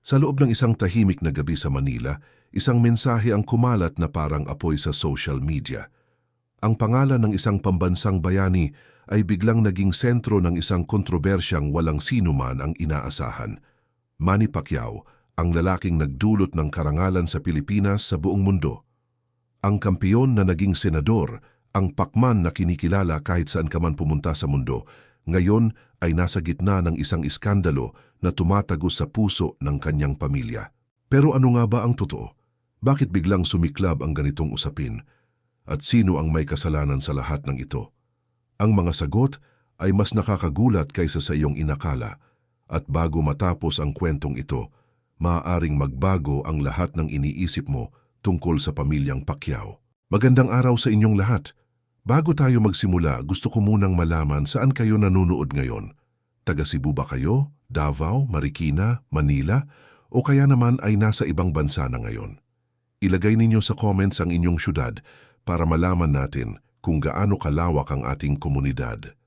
Sa loob ng isang tahimik na gabi sa Manila, isang mensahe ang kumalat na parang apoy sa social media. Ang pangalan ng isang pambansang bayani ay biglang naging sentro ng isang kontrobersyang walang sinuman ang inaasahan. Manny Pacquiao, ang lalaking nagdulot ng karangalan sa Pilipinas sa buong mundo. Ang kampiyon na naging senador, ang pakman na kinikilala kahit saan ka man pumunta sa mundo, ngayon ay nasa gitna ng isang iskandalo na tumatagos sa puso ng kanyang pamilya. Pero ano nga ba ang totoo? Bakit biglang sumiklab ang ganitong usapin? At sino ang may kasalanan sa lahat ng ito? Ang mga sagot ay mas nakakagulat kaysa sa iyong inakala. At bago matapos ang kwentong ito, maaaring magbago ang lahat ng iniisip mo tungkol sa pamilyang Pacquiao. Magandang araw sa inyong lahat. Bago tayo magsimula, gusto ko munang malaman saan kayo nanonood ngayon. Taga Cebu ba kayo? Davao, Marikina, Manila? O kaya naman ay nasa ibang bansa na ngayon? Ilagay ninyo sa comments ang inyong syudad para malaman natin kung gaano kalawak ang ating komunidad.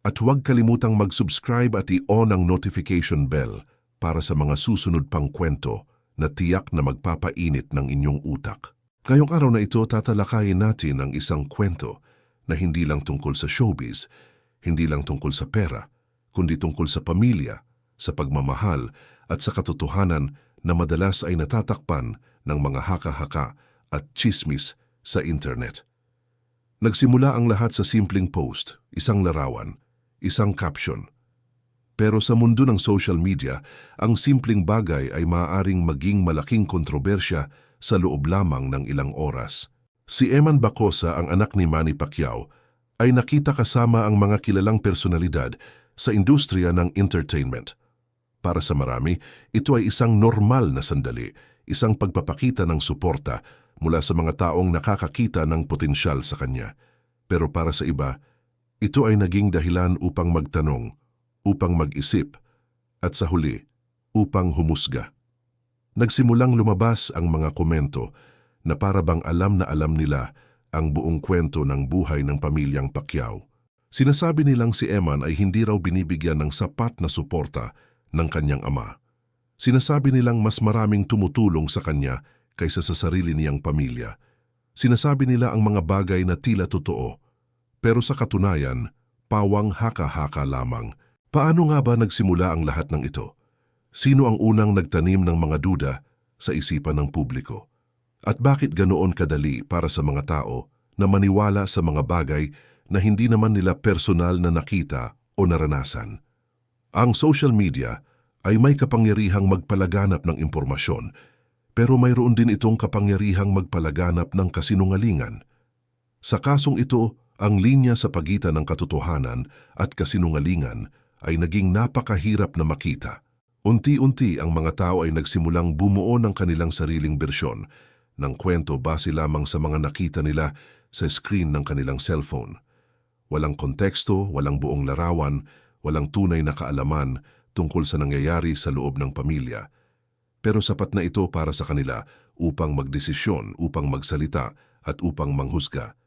At huwag kalimutang mag-subscribe at i-on ang notification bell para sa mga susunod pang kwento na tiyak na magpapainit ng inyong utak. Ngayong araw na ito, tatalakayin natin ang isang kwento na hindi lang tungkol sa showbiz, hindi lang tungkol sa pera, kundi tungkol sa pamilya, sa pagmamahal at sa katotohanan na madalas ay natatakpan ng mga haka-haka at chismis sa internet. Nagsimula ang lahat sa simpleng post, isang larawan, isang caption. Pero sa mundo ng social media, ang simpleng bagay ay maaaring maging malaking kontrobersya sa loob lamang ng ilang oras. Si Eman Bacosa, ang anak ni Manny Pacquiao, ay nakita kasama ang mga kilalang personalidad sa industriya ng entertainment. Para sa marami, ito ay isang normal na sandali, isang pagpapakita ng suporta mula sa mga taong nakakakita ng potensyal sa kanya. Pero para sa iba, ito ay naging dahilan upang magtanong, upang mag-isip, at sa huli, upang humusga. Nagsimulang lumabas ang mga komento na para bang alam na alam nila ang buong kwento ng buhay ng pamilyang Pacquiao. Sinasabi nilang si Eman ay hindi raw binibigyan ng sapat na suporta ng kanyang ama. Sinasabi nilang mas maraming tumutulong sa kanya kaysa sa sarili niyang pamilya. Sinasabi nila ang mga bagay na tila totoo, pero sa katunayan, pawang haka-haka lamang. Paano nga ba nagsimula ang lahat ng ito? Sino ang unang nagtanim ng mga duda sa isipan ng publiko? At bakit ganoon kadali para sa mga tao na maniwala sa mga bagay na hindi naman nila personal na nakita o naranasan? Ang social media ay may kapangyarihang magpalaganap ng impormasyon, pero mayroon din itong kapangyarihang magpalaganap ng kasinungalingan. Sa kasong ito, ang linya sa pagitan ng katotohanan at kasinungalingan ay naging napakahirap na makita. Unti-unti ang mga tao ay nagsimulang bumuo ng kanilang sariling bersyon ng kwento base lamang sa mga nakita nila sa screen ng kanilang cellphone. Walang konteksto, walang buong larawan, walang tunay na kaalaman tungkol sa nangyayari sa loob ng pamilya. Pero sapat na ito para sa kanila upang magdesisyon, upang magsalita at upang manghusga.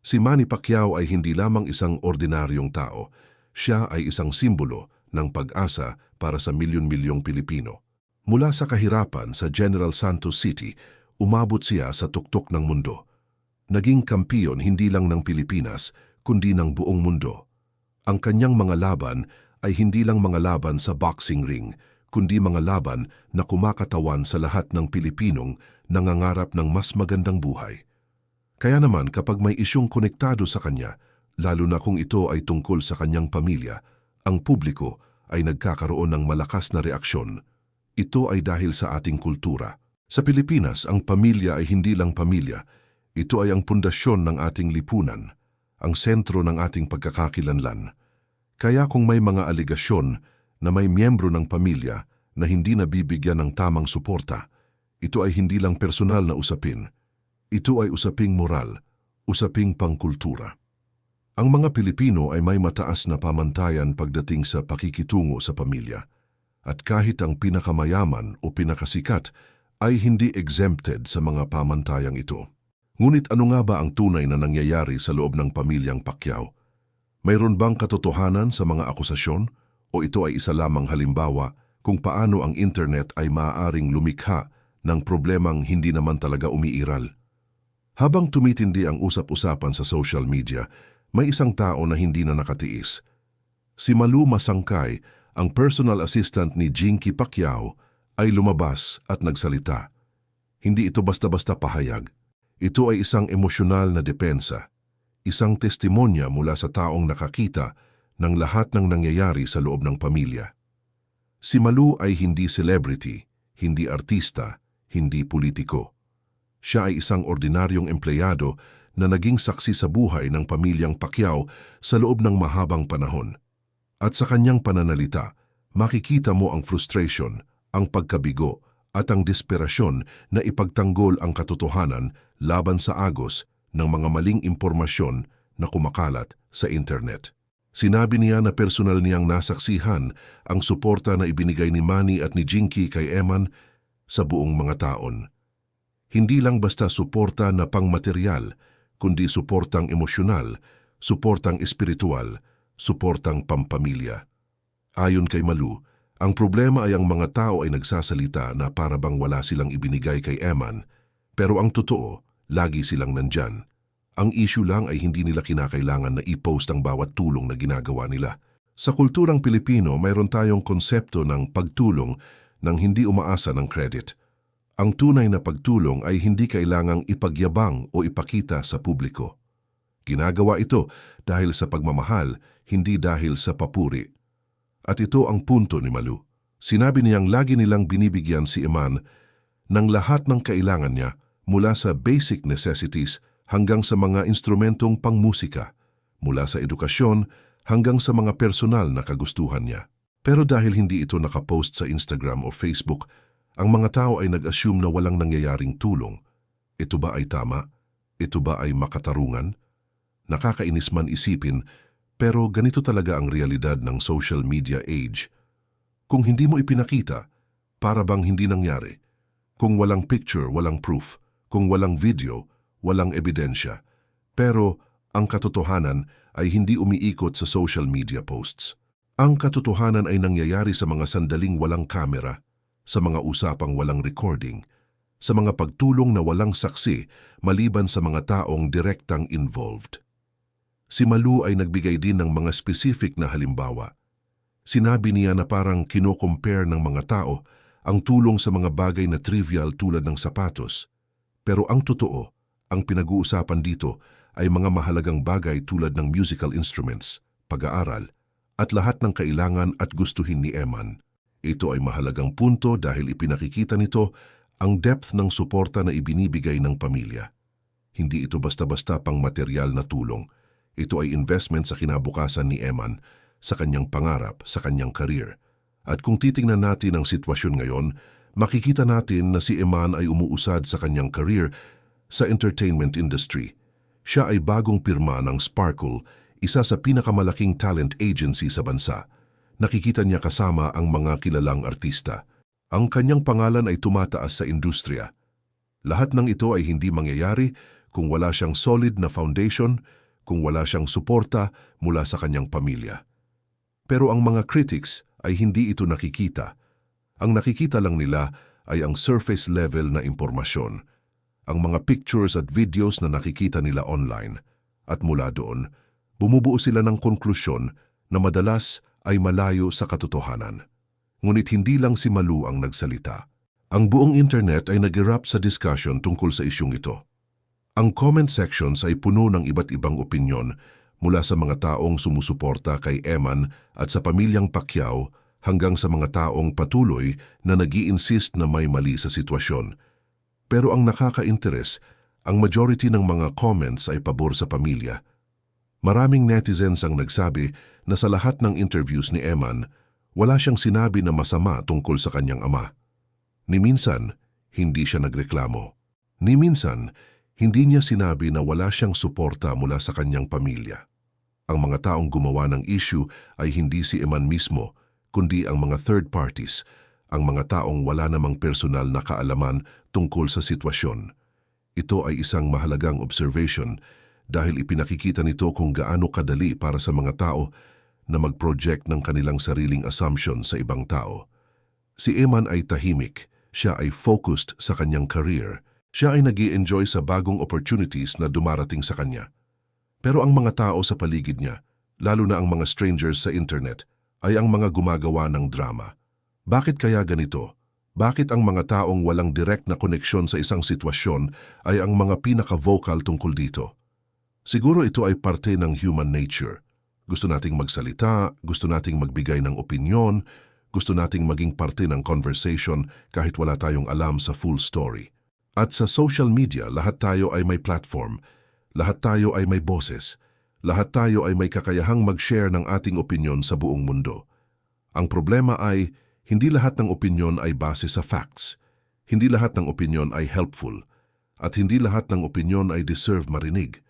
Si Manny Pacquiao ay hindi lamang isang ordinaryong tao. Siya ay isang simbolo ng pag-asa para sa milyon-milyong Pilipino. Mula sa kahirapan sa General Santos City, umabot siya sa tuktok ng mundo. Naging kampiyon hindi lang ng Pilipinas, kundi ng buong mundo. Ang kanyang mga laban ay hindi lang mga laban sa boxing ring, kundi mga laban na kumakatawan sa lahat ng Pilipinong nangangarap ng mas magandang buhay. Kaya naman kapag may isyong konektado sa kanya, lalo na kung ito ay tungkol sa kanyang pamilya, ang publiko ay nagkakaroon ng malakas na reaksyon. Ito ay dahil sa ating kultura. Sa Pilipinas, ang pamilya ay hindi lang pamilya. Ito ay ang pundasyon ng ating lipunan, ang sentro ng ating pagkakakilanlan. Kaya kung may mga aligasyon na may miyembro ng pamilya na hindi nabibigyan ng tamang suporta, ito ay hindi lang personal na usapin. Ito ay usaping moral, usaping pangkultura. Ang mga Pilipino ay may mataas na pamantayan pagdating sa pakikitungo sa pamilya. At kahit ang pinakamayaman o pinakasikat ay hindi exempted sa mga pamantayang ito. Ngunit ano nga ba ang tunay na nangyayari sa loob ng pamilyang Pacquiao? Mayroon bang katotohanan sa mga akusasyon o ito ay isa lamang halimbawa kung paano ang internet ay maaaring lumikha ng problemang hindi naman talaga umiiral. Habang tumitindi ang usap-usapan sa social media, may isang tao na hindi na nakatiis. Si Malu Masangkay, ang personal assistant ni Jinky Pacquiao, ay lumabas at nagsalita. Hindi ito basta-basta pahayag. Ito ay isang emosyonal na depensa, isang testimonya mula sa taong nakakita ng lahat ng nangyayari sa loob ng pamilya. Si Malu ay hindi celebrity, hindi artista, hindi politiko. Siya ay isang ordinaryong empleyado na naging saksi sa buhay ng pamilyang Pacquiao sa loob ng mahabang panahon. At sa kanyang pananalita, makikita mo ang frustration, ang pagkabigo, at ang desperasyon na ipagtanggol ang katotohanan laban sa agos ng mga maling impormasyon na kumakalat sa internet. Sinabi niya na personal niyang nasaksihan ang suporta na ibinigay ni Manny at ni Jinky kay Eman sa buong mga taon. Hindi lang basta suporta na pangmaterial, kundi suportang emosyonal, suportang espiritual, suportang pampamilya. Ayon kay Malu, ang problema ay ang mga tao ay nagsasalita na para bang wala silang ibinigay kay Eman, pero ang totoo, lagi silang nandyan. Ang issue lang ay hindi nila kinakailangan na i-post ang bawat tulong na ginagawa nila. Sa kulturang Pilipino, mayroon tayong konsepto ng pagtulong nang hindi umaasa ng credit. Ang tunay na pagtulong ay hindi kailangang ipagyabang o ipakita sa publiko. Ginagawa ito dahil sa pagmamahal, hindi dahil sa papuri. At ito ang punto ni Malu. Sinabi niyang lagi nilang binibigyan si Eman ng lahat ng kailangan niya mula sa basic necessities hanggang sa mga instrumentong pangmusika, mula sa edukasyon hanggang sa mga personal na kagustuhan niya. Pero dahil hindi ito nakapost sa Instagram o Facebook, ang mga tao ay nag-assume na walang nangyayaring tulong. Ito ba ay tama? Ito ba ay makatarungan? Nakakainis man isipin, pero ganito talaga ang realidad ng social media age. Kung hindi mo ipinakita, para bang hindi nangyari. Kung walang picture, walang proof. Kung walang video, walang ebidensya. Pero ang katotohanan ay hindi umiikot sa social media posts. Ang katotohanan ay nangyayari sa mga sandaling walang kamera, sa mga usapang walang recording, sa mga pagtulong na walang saksi maliban sa mga taong direktang involved. Si Malu ay nagbigay din ng mga specific na halimbawa. Sinabi niya na parang kino-compare ng mga tao ang tulong sa mga bagay na trivial tulad ng sapatos. Pero ang totoo, ang pinag-uusapan dito ay mga mahalagang bagay tulad ng musical instruments, pag-aaral, at lahat ng kailangan at gustuhin ni Eman. Ito ay mahalagang punto dahil ipinakikita nito ang depth ng suporta na ibinibigay ng pamilya. Hindi ito basta-basta pang material na tulong. Ito ay investment sa kinabukasan ni Eman, sa kanyang pangarap, sa kanyang career. At kung titingnan natin ang sitwasyon ngayon, makikita natin na si Eman ay umuusad sa kanyang career sa entertainment industry. Siya ay bagong pirma ng Sparkle, isa sa pinakamalaking talent agency sa bansa. Nakikita niya kasama ang mga kilalang artista. Ang kanyang pangalan ay tumataas sa industriya. Lahat ng ito ay hindi mangyayari kung wala siyang solid na foundation, kung wala siyang suporta mula sa kanyang pamilya. Pero ang mga critics ay hindi ito nakikita. Ang nakikita lang nila ay ang surface level na impormasyon, ang mga pictures at videos na nakikita nila online. At mula doon, bumubuo sila ng konklusyon na madalas ay malayo sa katotohanan. Ngunit hindi lang si Malu ang nagsalita. Ang buong internet ay nag-erupt sa discussion tungkol sa isyung ito. Ang comment sections ay puno ng iba't ibang opinyon mula sa mga taong sumusuporta kay Eman at sa pamilyang Pacquiao hanggang sa mga taong patuloy na nag-i-insist na may mali sa sitwasyon. Pero ang nakaka-interes, ang majority ng mga comments ay pabor sa pamilya. Maraming netizens ang nagsabi na sa lahat ng interviews ni Eman, wala siyang sinabi na masama tungkol sa kanyang ama. Ni minsan, hindi siya nagreklamo. Ni minsan, hindi niya sinabi na wala siyang suporta mula sa kanyang pamilya. Ang mga taong gumawa ng issue ay hindi si Eman mismo, kundi ang mga third parties, ang mga taong wala namang personal na kaalaman tungkol sa sitwasyon. Ito ay isang mahalagang observation dahil ipinakikita nito kung gaano kadali para sa mga tao na mag-project ng kanilang sariling assumption sa ibang tao. Si Eman ay tahimik, siya ay focused sa kanyang career, siya ay nag-i-enjoy sa bagong opportunities na dumarating sa kanya. Pero ang mga tao sa paligid niya, lalo na ang mga strangers sa internet, ay ang mga gumagawa ng drama. Bakit kaya ganito? Bakit ang mga taong walang direct na koneksyon sa isang sitwasyon ay ang mga pinaka-vocal tungkol dito? Siguro ito ay parte ng human nature. Gusto nating magsalita, gusto nating magbigay ng opinyon, gusto nating maging parte ng conversation kahit wala tayong alam sa full story. At sa social media, lahat tayo ay may platform, lahat tayo ay may boses, lahat tayo ay may kakayahang mag-share ng ating opinyon sa buong mundo. Ang problema ay, hindi lahat ng opinyon ay base sa facts, hindi lahat ng opinyon ay helpful, at hindi lahat ng opinyon ay deserve marinig.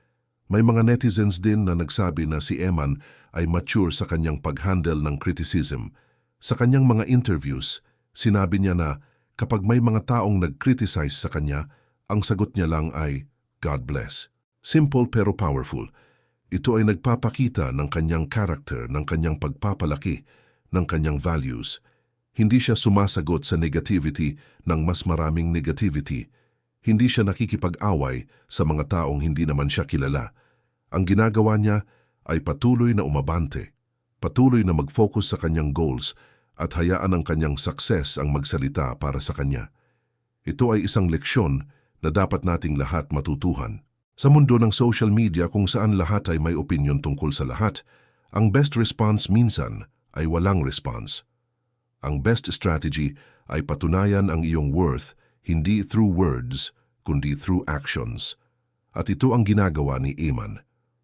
May mga netizens din na nagsabi na si Eman ay mature sa kanyang pag-handle ng criticism. Sa kanyang mga interviews, sinabi niya na kapag may mga taong nag-criticize sa kanya, ang sagot niya lang ay, God bless. Simple pero powerful. Ito ay nagpapakita ng kanyang character, ng kanyang pagpapalaki, ng kanyang values. Hindi siya sumasagot sa negativity ng mas maraming negativity. Hindi siya nakikipag-away sa mga taong hindi naman siya kilala. Ang ginagawa niya ay patuloy na umabante, patuloy na mag-focus sa kanyang goals at hayaan ang kanyang success ang magsalita para sa kanya. Ito ay isang leksyon na dapat nating lahat matutuhan. Sa mundo ng social media kung saan lahat ay may opinyon tungkol sa lahat, ang best response minsan ay walang response. Ang best strategy ay patunayan ang iyong worth hindi through words, kundi through actions. At ito ang ginagawa ni Eman.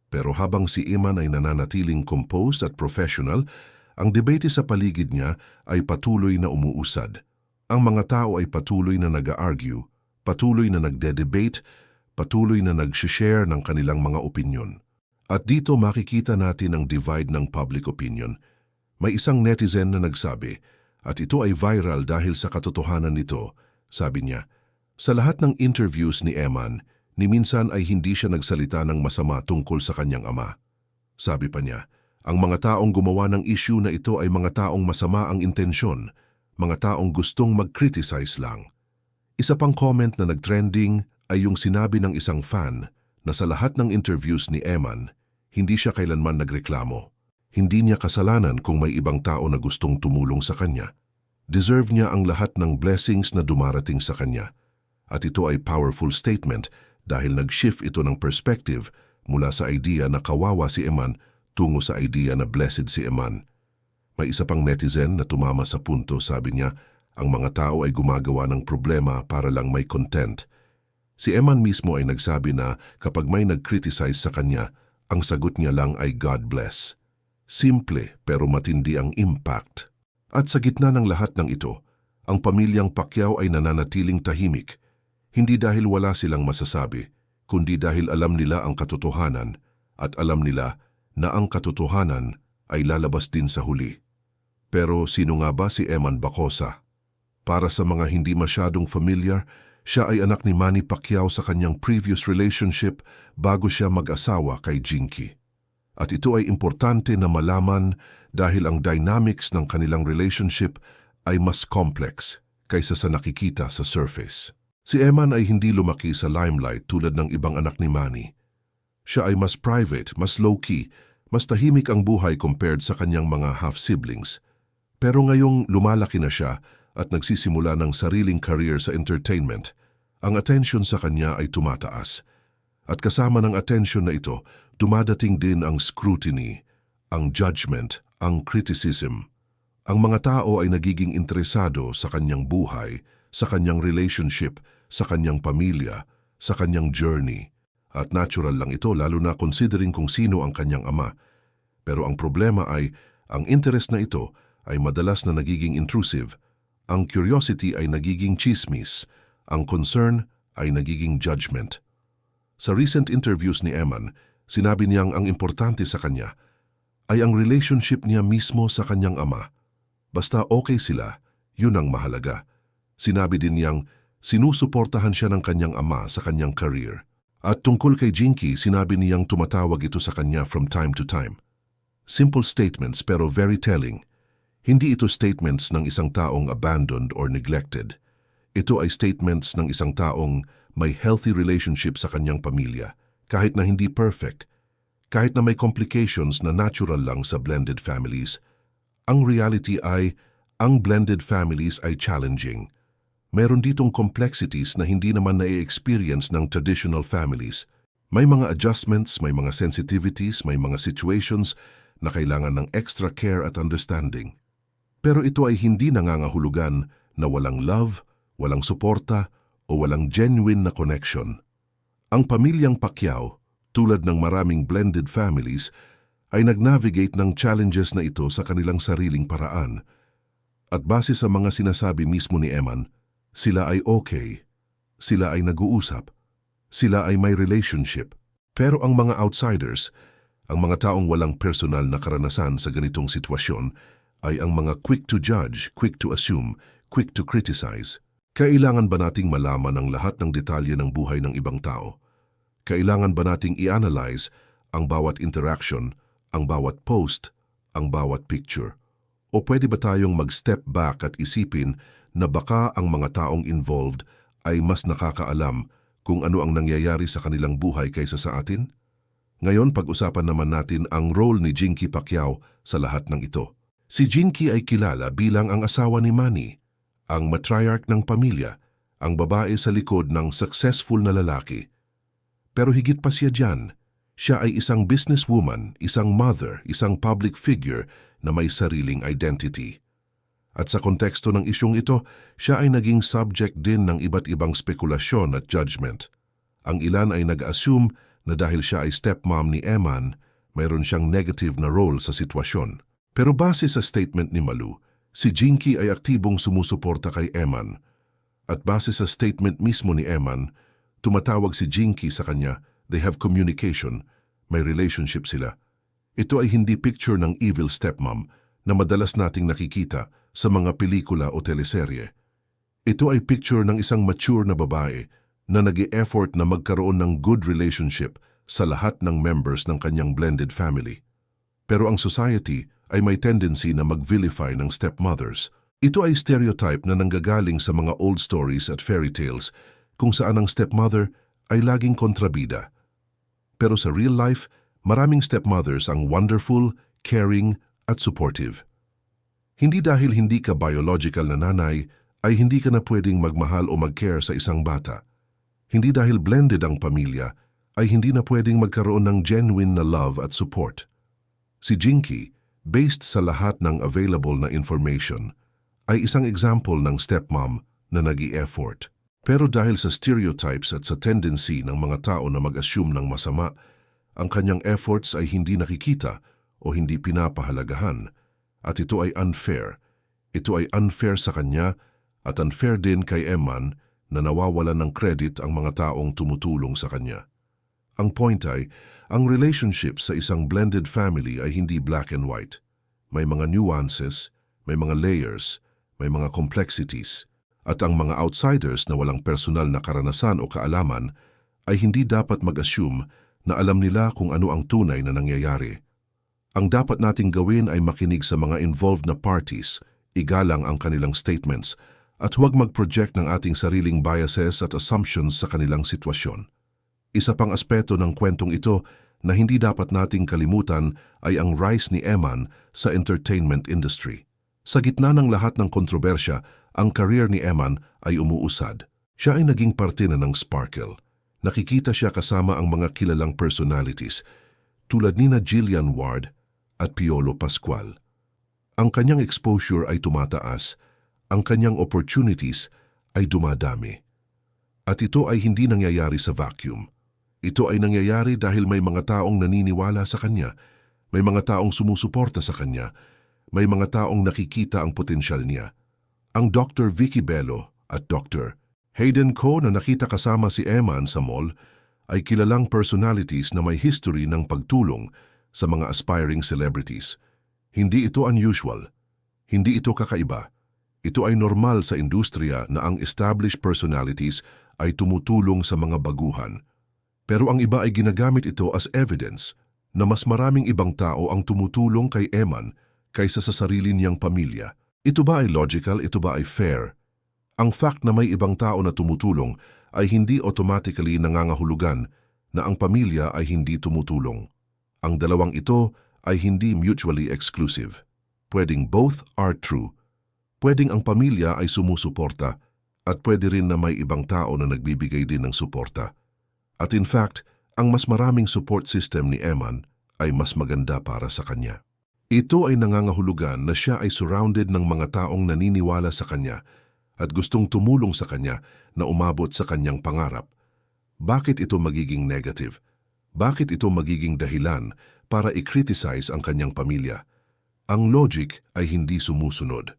Pero habang si Eman ay nananatiling composed at professional, ang debate sa paligid niya ay patuloy na umuusad. Ang mga tao ay patuloy na nag-argue, patuloy na nagde-debate, patuloy na nag-share ng kanilang mga opinyon. At dito makikita natin ang divide ng public opinion. May isang netizen na nagsabi, at ito ay viral dahil sa katotohanan nito, sabi niya, sa lahat ng interviews ni Eman, ni minsan ay hindi siya nagsalita ng masama tungkol sa kanyang ama. Sabi pa niya, ang mga taong gumawa ng issue na ito ay mga taong masama ang intensyon, mga taong gustong mag-criticize lang. Isa pang comment na nag-trending ay yung sinabi ng isang fan na sa lahat ng interviews ni Eman, hindi siya kailanman nagreklamo. Hindi niya kasalanan kung may ibang tao na gustong tumulong sa kanya. Deserve niya ang lahat ng blessings na dumarating sa kanya. At ito ay powerful statement dahil nag-shift ito ng perspective mula sa idea na kawawa si Eman tungo sa idea na blessed si Eman. May isa pang netizen na tumama sa punto, sabi niya, ang mga tao ay gumagawa ng problema para lang may content. Si Eman mismo ay nagsabi na kapag may nag-criticize sa kanya, ang sagot niya lang ay God bless. Simple pero matindi ang impact. At sa gitna ng lahat ng ito, ang pamilyang Pacquiao ay nananatiling tahimik, hindi dahil wala silang masasabi, kundi dahil alam nila ang katotohanan at alam nila na ang katotohanan ay lalabas din sa huli. Pero sino nga ba si Eman Bacosa? Para sa mga hindi masyadong familiar, siya ay anak ni Manny Pacquiao sa kanyang previous relationship bago siya mag-asawa kay Jinky. At ito ay importante na malaman dahil ang dynamics ng kanilang relationship ay mas complex kaysa sa nakikita sa surface. Si Eman ay hindi lumaki sa limelight tulad ng ibang anak ni Manny. Siya ay mas private, mas low-key, mas tahimik ang buhay compared sa kanyang mga half-siblings. Pero ngayong lumalaki na siya at nagsisimula ng sariling career sa entertainment, ang attention sa kanya ay tumataas. At kasama ng attention na ito, dumadating din ang scrutiny, ang judgment, ang criticism. Ang mga tao ay nagiging interesado sa kanyang buhay, sa kanyang relationship, sa kanyang pamilya, sa kanyang journey. At natural lang ito lalo na considering kung sino ang kanyang ama. Pero ang problema ay, ang interest na ito ay madalas na nagiging intrusive, ang curiosity ay nagiging chismis, ang concern ay nagiging judgment. Sa recent interviews ni Eman, sinabi niyang ang importante sa kanya ay ang relationship niya mismo sa kanyang ama. Basta okay sila, yun ang mahalaga. Sinabi din niyang sinusuportahan siya ng kanyang ama sa kanyang career. At tungkol kay Jinky, sinabi niyang tumatawag ito sa kanya from time to time. Simple statements pero very telling. Hindi ito statements ng isang taong abandoned or neglected. Ito ay statements ng isang taong may healthy relationship sa kanyang pamilya, kahit na hindi perfect, kahit na may complications na natural lang sa blended families. Ang reality ay, ang blended families ay challenging. Meron ditong complexities na hindi naman na-experience ng traditional families. May mga adjustments, may mga sensitivities, may mga situations na kailangan ng extra care at understanding. Pero ito ay hindi nangangahulugan na walang love, walang suporta, o walang genuine na connection. Ang pamilyang Pacquiao, tulad ng maraming blended families, ay nag-navigate ng challenges na ito sa kanilang sariling paraan. At base sa mga sinasabi mismo ni Eman, sila ay okay, sila ay nag-uusap, sila ay may relationship. Pero ang mga outsiders, ang mga taong walang personal na karanasan sa ganitong sitwasyon, ay ang mga quick to judge, quick to assume, quick to criticize. Kailangan ba nating malaman ang lahat ng detalye ng buhay ng ibang tao? Kailangan ba nating i-analyze ang bawat interaction, ang bawat post, ang bawat picture? O pwede ba tayong mag-step back at isipin na baka ang mga taong involved ay mas nakakaalam kung ano ang nangyayari sa kanilang buhay kaysa sa atin? Ngayon, pag-usapan naman natin ang role ni Jinky Pacquiao sa lahat ng ito. Si Jinky ay kilala bilang ang asawa ni Manny, ang matriarch ng pamilya, ang babae sa likod ng successful na lalaki. Pero higit pa siya dyan, siya ay isang businesswoman, isang mother, isang public figure na may sariling identity. At sa konteksto ng isyong ito, siya ay naging subject din ng iba't ibang spekulasyon at judgment. Ang ilan ay nag-assume na dahil siya ay stepmom ni Eman, mayroon siyang negative na role sa sitwasyon. Pero base sa statement ni Malu, si Jinky ay aktibong sumusuporta kay Eman. At base sa statement mismo ni Eman, tumatawag si Jinky sa kanya, they have communication, may relationship sila. Ito ay hindi picture ng evil stepmom na madalas nating nakikita sa mga pelikula o teleserye. Ito ay picture ng isang mature na babae na nag-e-effort na magkaroon ng good relationship sa lahat ng members ng kanyang blended family. Pero ang society ay may tendency na mag-vilify ng stepmothers. Ito ay stereotype na nanggagaling sa mga old stories at fairy tales kung saan ang stepmother ay laging kontrabida. Pero sa real life, maraming stepmothers ang wonderful, caring at supportive. Hindi dahil hindi ka biological na nanay, ay hindi ka na pwedeng magmahal o mag-care sa isang bata. Hindi dahil blended ang pamilya, ay hindi na pwedeng magkaroon ng genuine na love at support. Si Jinky, based sa lahat ng available na information, ay isang example ng stepmom na nag-i-effort. Pero dahil sa stereotypes at sa tendency ng mga tao na mag-assume ng masama, ang kanyang efforts ay hindi nakikita o hindi pinapahalagahan. At ito ay unfair. Ito ay unfair sa kanya at unfair din kay Eman na nawawalan ng credit ang mga taong tumutulong sa kanya. Ang point ay, ang relationship sa isang blended family ay hindi black and white. May mga nuances, may mga layers, may mga complexities, at ang mga outsiders na walang personal na karanasan o kaalaman ay hindi dapat mag-assume na alam nila kung ano ang tunay na nangyayari. Ang dapat nating gawin ay makinig sa mga involved na parties, igalang ang kanilang statements, at huwag mag-project ng ating sariling biases at assumptions sa kanilang sitwasyon. Isa pang aspeto ng kwentong ito na hindi dapat nating kalimutan ay ang rise ni Eman sa entertainment industry. Sa gitna ng lahat ng kontrobersya, ang career ni Eman ay umuusad. Siya ay naging parte na ng Sparkle. Nakikita siya kasama ang mga kilalang personalities tulad nina Jillian Ward at Piolo Pascual. Ang kanyang exposure ay tumataas, ang kanyang opportunities ay dumadami. At ito ay hindi nangyayari sa vacuum. Ito ay nangyayari dahil may mga taong naniniwala sa kanya, may mga taong sumusuporta sa kanya, may mga taong nakikita ang potensyal niya. Ang Dr. Vicky Bello at Dr. Hayden Ko na nakita kasama si Eman sa mall ay kilalang personalities na may history ng pagtulong sa mga aspiring celebrities. Hindi ito unusual. Hindi ito kakaiba. Ito ay normal sa industriya na ang established personalities ay tumutulong sa mga baguhan. Pero ang iba ay ginagamit ito as evidence na mas maraming ibang tao ang tumutulong kay Eman kaysa sa sarili niyang pamilya. Ito ba ay logical? Ito ba ay fair? Ang fact na may ibang tao na tumutulong ay hindi automatically nangangahulugan na ang pamilya ay hindi tumutulong. Ang dalawang ito ay hindi mutually exclusive. Pwedeng both are true. Pwedeng ang pamilya ay sumusuporta at pwede rin na may ibang tao na nagbibigay din ng suporta. At in fact, ang mas maraming support system ni Eman ay mas maganda para sa kanya. Ito ay nangangahulugan na siya ay surrounded ng mga taong naniniwala sa kanya at gustong tumulong sa kanya na umabot sa kanyang pangarap. Bakit ito magiging negative? Bakit ito magiging dahilan para i-criticize ang kanyang pamilya? Ang logic ay hindi sumusunod.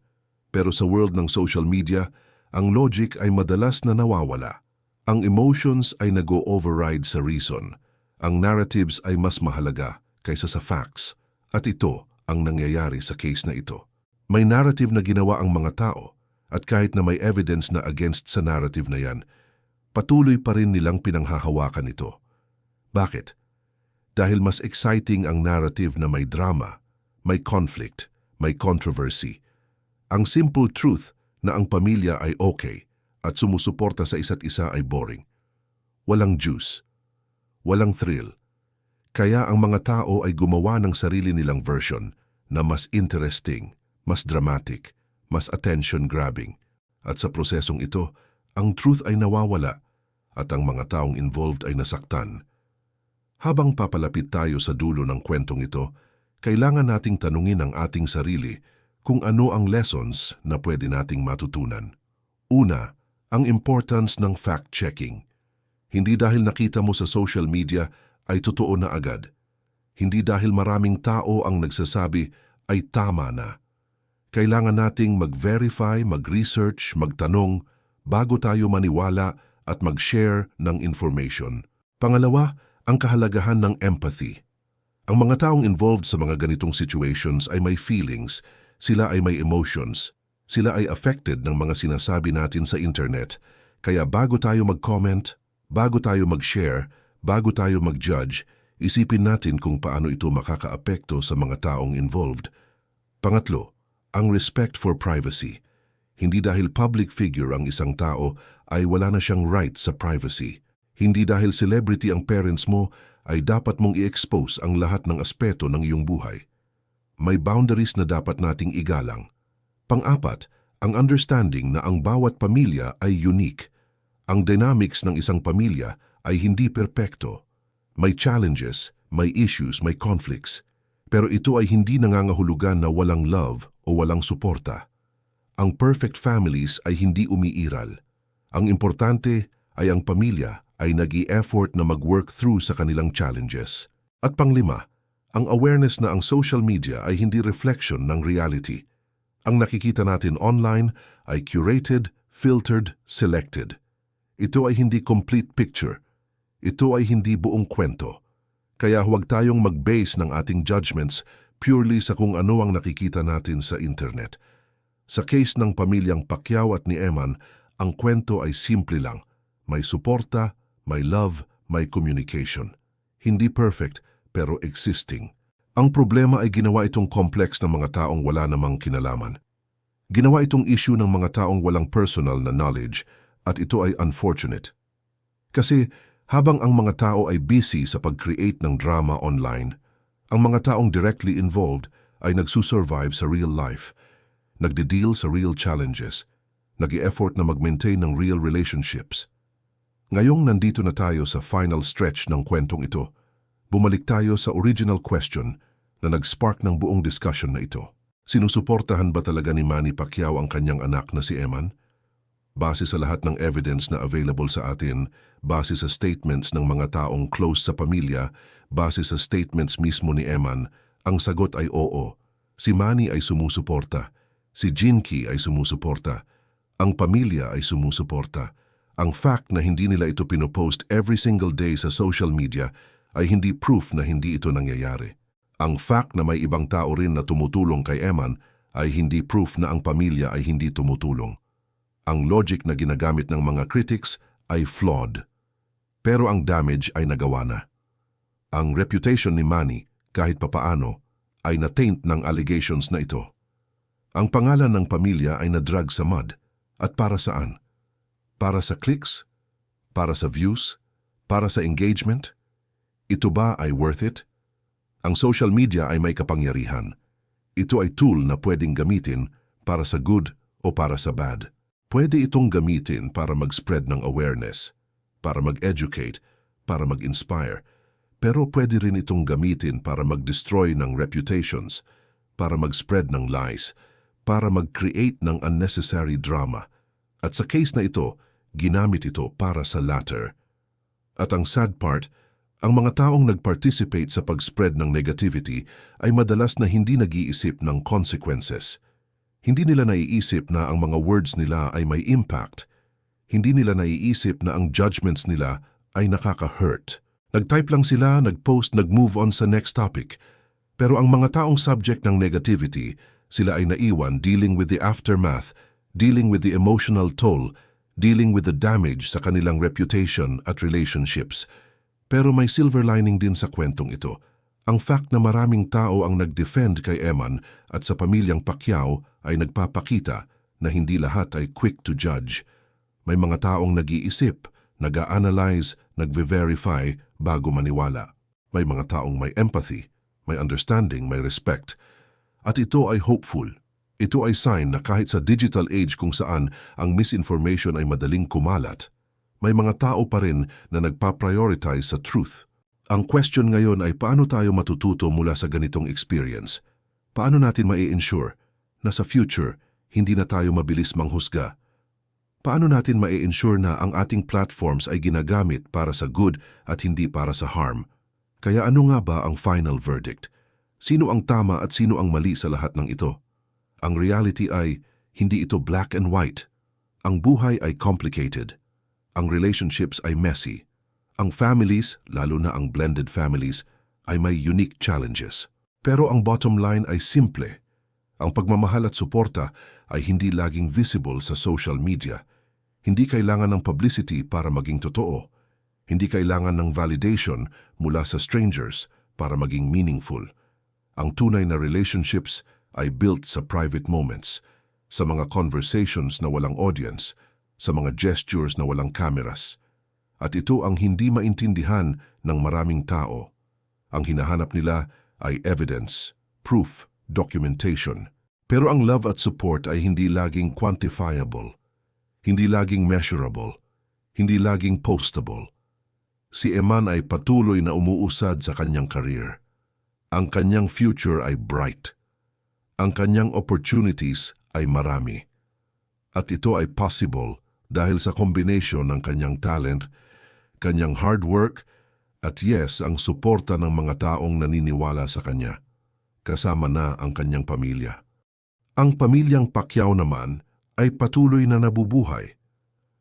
Pero sa world ng social media, ang logic ay madalas na nawawala. Ang emotions ay nag-o-override sa reason. Ang narratives ay mas mahalaga kaysa sa facts. At ito ang nangyayari sa case na ito. May narrative na ginawa ang mga tao at kahit na may evidence na against sa narrative na yan, patuloy pa rin nilang pinanghahawakan ito. Bakit? Dahil mas exciting ang narrative na may drama, may conflict, may controversy. Ang simple truth na ang pamilya ay okay at sumusuporta sa isa't isa ay boring. Walang juice. Walang thrill. Kaya ang mga tao ay gumawa ng sarili nilang version na mas interesting, mas dramatic, mas attention-grabbing. At sa prosesong ito, ang truth ay nawawala at ang mga taong involved ay nasaktan. Habang papalapit tayo sa dulo ng kwentong ito, kailangan nating tanungin ang ating sarili kung ano ang lessons na pwede nating matutunan. Una, ang importance ng fact-checking. Hindi dahil nakita mo sa social media ay totoo na agad. Hindi dahil maraming tao ang nagsasabi ay tama na. Kailangan nating mag-verify, mag-research, magtanong bago tayo maniwala at mag-share ng information. Pangalawa, ang kahalagahan ng empathy. Ang mga taong involved sa mga ganitong situations ay may feelings, sila ay may emotions, sila ay affected ng mga sinasabi natin sa internet. Kaya bago tayo mag-comment, bago tayo mag-share, bago tayo mag-judge, isipin natin kung paano ito makakaapekto sa mga taong involved. Pangatlo, ang respect for privacy. Hindi dahil public figure ang isang tao ay wala na siyang right sa privacy. Hindi dahil celebrity ang parents mo ay dapat mong i-expose ang lahat ng aspeto ng iyong buhay. May boundaries na dapat nating igalang. Pang-apat, ang understanding na ang bawat pamilya ay unique. Ang dynamics ng isang pamilya ay hindi perpekto. May challenges, may issues, may conflicts. Pero ito ay hindi nangangahulugan na walang love o walang suporta. Ang perfect families ay hindi umiiral. Ang importante ay ang pamilya ay nag-i-effort na mag-work through sa kanilang challenges. At panglima, ang awareness na ang social media ay hindi reflection ng reality. Ang nakikita natin online ay curated, filtered, selected. Ito ay hindi complete picture. Ito ay hindi buong kwento. Kaya huwag tayong mag-base ng ating judgments purely sa kung ano ang nakikita natin sa internet. Sa case ng pamilyang Pacquiao at ni Eman, ang kwento ay simple lang. May suporta, may love, may communication. Hindi perfect, pero existing. Ang problema ay ginawa itong complex ng mga taong wala namang kinalaman. Ginawa itong issue ng mga taong walang personal na knowledge at ito ay unfortunate. Kasi habang ang mga tao ay busy sa pag-create ng drama online, ang mga taong directly involved ay nagsusurvive sa real life, nagde-deal sa real challenges, nag-i-effort na mag-maintain ng real relationships. Ngayong nandito na tayo sa final stretch ng kwentong ito, bumalik tayo sa original question na nag-spark ng buong discussion na ito. Sinusuportahan ba talaga ni Manny Pacquiao ang kanyang anak na si Eman? Base sa lahat ng evidence na available sa atin, base sa statements ng mga taong close sa pamilya, base sa statements mismo ni Eman, ang sagot ay oo. Si Manny ay sumusuporta. Si Jinky ay sumusuporta. Ang pamilya ay sumusuporta. Ang fact na hindi nila ito pinopost every single day sa social media ay hindi proof na hindi ito nangyayari. Ang fact na may ibang tao rin na tumutulong kay Eman ay hindi proof na ang pamilya ay hindi tumutulong. Ang logic na ginagamit ng mga critics ay flawed. Pero ang damage ay nagawa na. Ang reputation ni Manny, kahit papaano, ay na-taint ng allegations na ito. Ang pangalan ng pamilya ay na-drag sa mud. At para saan? Para sa clicks? Para sa views? Para sa engagement? Ito ba ay worth it? Ang social media ay may kapangyarihan. Ito ay tool na pwedeng gamitin para sa good o para sa bad. Pwede itong gamitin para mag-spread ng awareness, para mag-educate, para mag-inspire. Pero pwede rin itong gamitin para mag-destroy ng reputations, para mag-spread ng lies, para mag-create ng unnecessary drama. At sa case na ito, ginamit ito para sa latter. At ang sad part, ang mga taong nag-participate sa pag-spread ng negativity ay madalas na hindi nag-iisip ng consequences. Hindi nila naiisip na ang mga words nila ay may impact. Hindi nila naiisip na ang judgments nila ay nakaka-hurt. Nag-type lang sila, nag-post, nag-move on sa next topic. Pero ang mga taong subject ng negativity, sila ay naiwan dealing with the aftermath, dealing with the emotional toll, dealing with the damage sa kanilang reputation at relationships. Pero may silver lining din sa kwentong ito. Ang fact na maraming tao ang nag-defend kay Eman at sa pamilyang Pacquiao ay nagpapakita na hindi lahat ay quick to judge. May mga taong nag-iisip, nag-a-analyze, nag-verify bago maniwala. May mga taong may empathy, may understanding, may respect. At ito ay hopeful. Ito ay sign na kahit sa digital age kung saan ang misinformation ay madaling kumalat, may mga tao pa rin na nagpa-prioritize sa truth. Ang question ngayon ay paano tayo matututo mula sa ganitong experience? Paano natin mai-ensure na sa future hindi na tayo mabilis manghusga? Paano natin mai-ensure na ang ating platforms ay ginagamit para sa good at hindi para sa harm? Kaya ano nga ba ang final verdict? Sino ang tama at sino ang mali sa lahat ng ito? Ang reality ay, hindi ito black and white. Ang buhay ay complicated. Ang relationships ay messy. Ang families, lalo na ang blended families, ay may unique challenges. Pero ang bottom line ay simple. Ang pagmamahal at suporta ay hindi laging visible sa social media. Hindi kailangan ng publicity para maging totoo. Hindi kailangan ng validation mula sa strangers para maging meaningful. Ang tunay na relationships ay built sa private moments, sa mga conversations na walang audience, sa mga gestures na walang cameras. At ito ang hindi maintindihan ng maraming tao. Ang hinahanap nila ay evidence, proof, documentation. Pero ang love at support ay hindi laging quantifiable, hindi laging measurable, hindi laging postable. Si Eman ay patuloy na umuusad sa kanyang career. Ang kanyang future ay bright. Ang kanyang opportunities ay marami. At ito ay possible dahil sa combination ng kanyang talent, kanyang hard work, at yes, ang suporta ng mga taong naniniwala sa kanya, kasama na ang kanyang pamilya. Ang pamilyang Pacquiao naman ay patuloy na nabubuhay.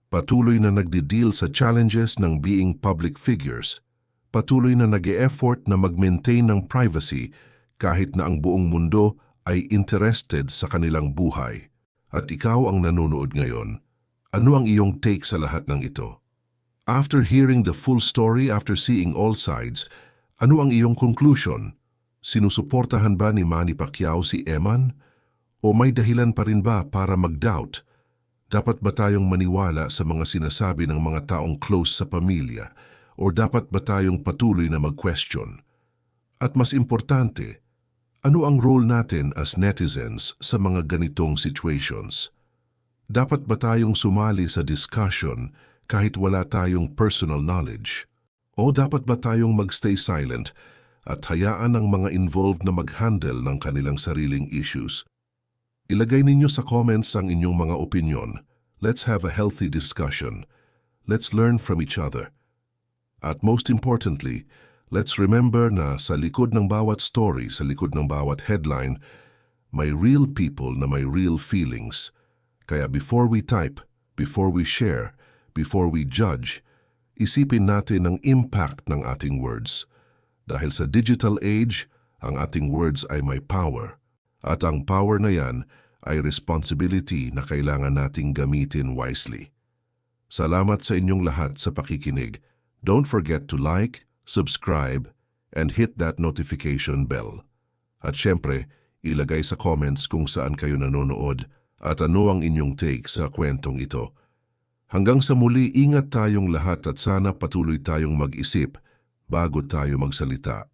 Patuloy na nagdi-deal sa challenges ng being public figures. Patuloy na nag-e-effort na mag-maintain ng privacy kahit na ang buong mundo ay interested sa kanilang buhay. At ikaw ang nanonood ngayon, ano ang iyong take sa lahat ng ito? After hearing the full story, after seeing all sides, ano ang iyong conclusion? Sinusuportahan ba ni Manny Pacquiao si Eman? O may dahilan pa rin ba para mag-doubt? Dapat ba tayong maniwala sa mga sinasabi ng mga taong close sa pamilya? O dapat ba tayong patuloy na mag-question? At mas importante, ano ang role natin as netizens sa mga ganitong situations? Dapat ba tayong sumali sa discussion kahit wala tayong personal knowledge? O dapat ba tayong magstay silent at hayaan ang mga involved na mag-handle ng kanilang sariling issues? Ilagay ninyo sa comments ang inyong mga opinyon. Let's have a healthy discussion. Let's learn from each other. At most importantly, let's remember na sa likod ng bawat story, sa likod ng bawat headline, may real people na may real feelings. Kaya before we type, before we share, before we judge, isipin natin ang impact ng ating words. Dahil sa digital age, ang ating words ay may power. At ang power na yan ay responsibility na kailangan nating gamitin wisely. Salamat sa inyong lahat sa pakikinig. Don't forget to like, subscribe, and hit that notification bell. At syempre, ilagay sa comments kung saan kayo nanonood at ano ang inyong take sa kwentong ito. Hanggang sa muli, ingat tayong lahat at sana patuloy tayong mag-isip bago tayo magsalita.